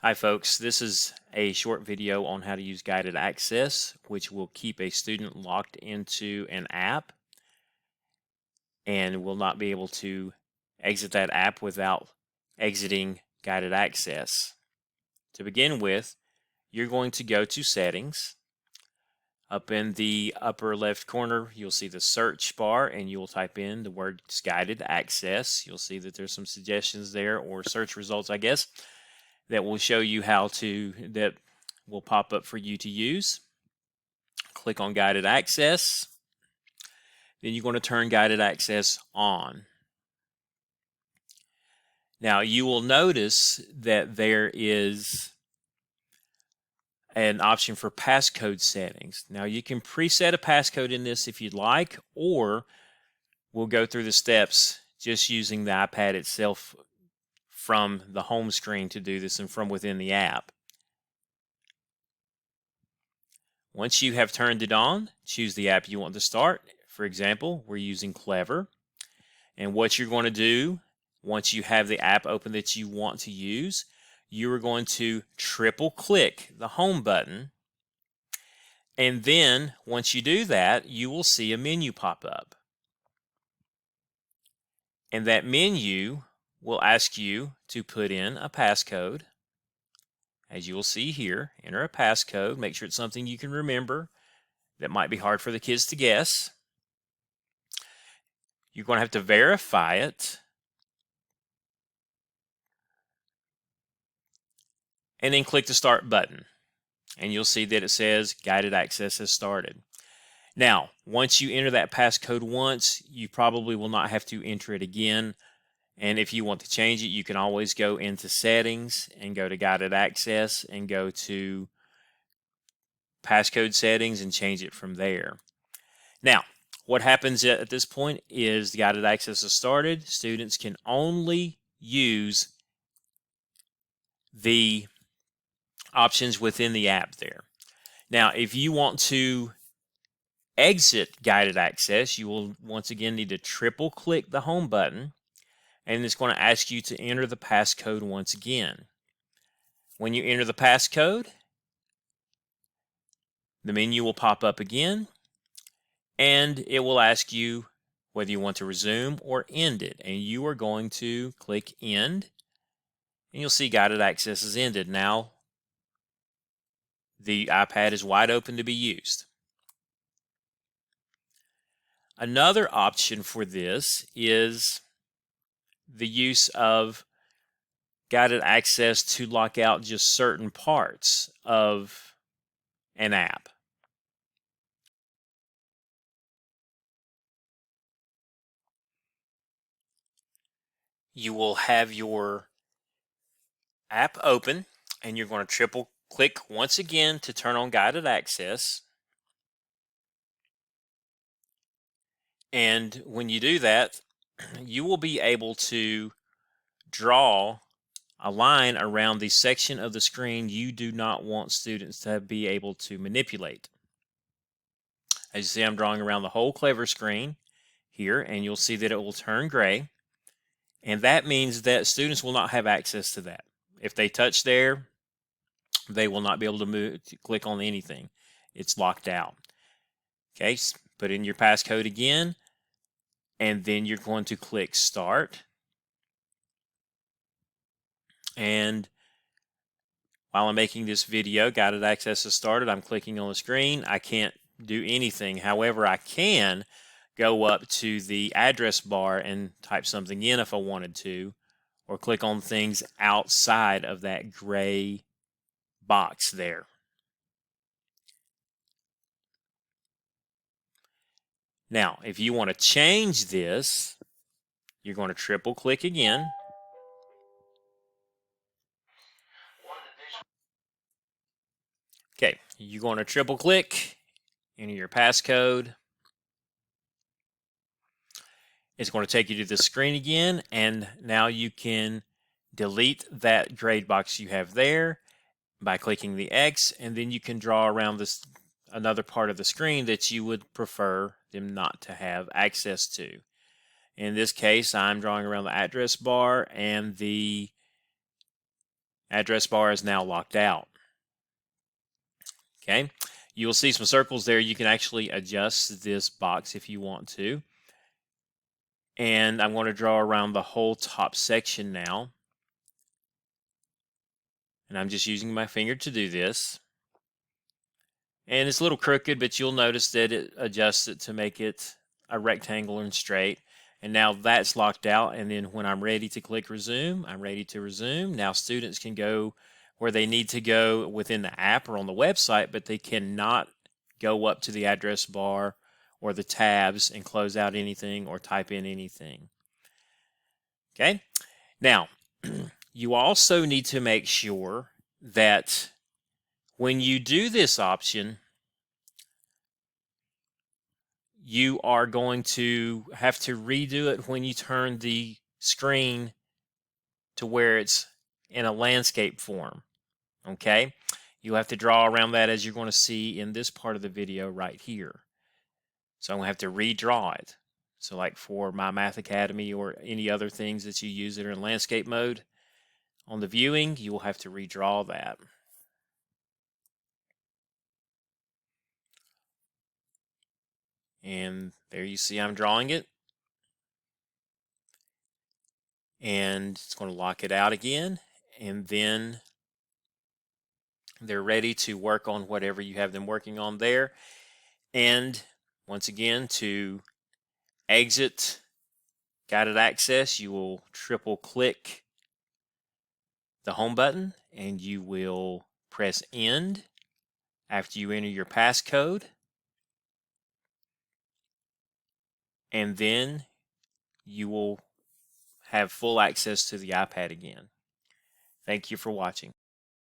Hi folks, this is a short video on how to use guided access, which will keep a student locked into an app and will not be able to exit that app without exiting guided access. To begin with, you're going to go to Settings. Up in the upper left corner, you'll see the search bar and you'll type in the word guided access. You'll see that there's some suggestions there, or search results, I guess, that will show you that will pop up for you to use. Click on guided access. Then you're going to turn guided access on. Now you will notice that there is an option for passcode settings. Now you can preset a passcode in this if you'd like, or we'll go through the steps just using the iPad itself from the home screen to do this and from within the app. Once you have turned it on, choose the app you want to start. For example, we're using Clever. And what you're going to do, once you have the app open that you want to use, you are going to triple click the home button. And then once you do that, you will see a menu pop up. And that menu will ask you to put in a passcode. As you will see here, enter a passcode. Make sure it's something you can remember. That might be hard for the kids to guess. You're going to have to verify it. And then click the Start button. And you'll see that it says Guided Access has started. Now, once you enter that passcode once, you probably will not have to enter it again. And if you want to change it, you can always go into Settings and go to Guided Access and go to Passcode Settings and change it from there. Now, what happens at this point is the guided access is started. Students can only use the options within the app there. Now, if you want to exit guided access, you will once again need to triple click the home button, and it's going to ask you to enter the passcode once again. When you enter the passcode, the menu will pop up again, and it will ask you whether you want to resume or end it. And you are going to click End, and you'll see guided access is ended. Now, the iPad is wide open to be used. Another option for this is the use of guided access to lock out just certain parts of an app. You will have your app open, and you're going to triple click once again to turn on guided access. And when you do that, you will be able to draw a line around the section of the screen you do not want students to be able to manipulate. As you see, I'm drawing around the whole Clever screen here, and you'll see that it will turn gray. And that means that students will not have access to that. If they touch there, they will not be able to click on anything. It's locked out. Okay, put in your passcode again, and then you're going to click Start. And while I'm making this video, guided access has started. I'm clicking on the screen. I can't do anything. However, I can go up to the address bar and type something in if I wanted to, or click on things outside of that gray box there. Now, if you want to change this, you're going to triple click again. Okay, you're going to triple click, enter your passcode. It's going to take you to the screen again, and now you can delete that grade box you have there by clicking the X, and then you can draw around this another part of the screen that you would prefer them not to have access to. In this case, I'm drawing around the address bar and the address bar is now locked out. Okay, you will see some circles there. You can actually adjust this box if you want to. And I'm going to draw around the whole top section now. And I'm just using my finger to do this. And it's a little crooked, but you'll notice that it adjusts it to make it a rectangle and straight. And now that's locked out. And then when I'm ready to click resume, I'm ready to resume. Now students can go where they need to go within the app or on the website, but they cannot go up to the address bar or the tabs and close out anything or type in anything. Okay, now you also need to make sure that when you do this option, you are going to have to redo it when you turn the screen to where it's in a landscape form. Okay, you have to draw around that, as you're going to see in this part of the video right here. So I'm going to have to redraw it. So like for my Math Academy or any other things that you use that are in landscape mode, on the viewing, you will have to redraw that. And there you see I'm drawing it. And it's going to lock it out again. And then they're ready to work on whatever you have them working on there. And once again, to exit guided access, you will triple click the home button and you will press end after you enter your passcode. And then you will have full access to the iPad again. Thank you for watching.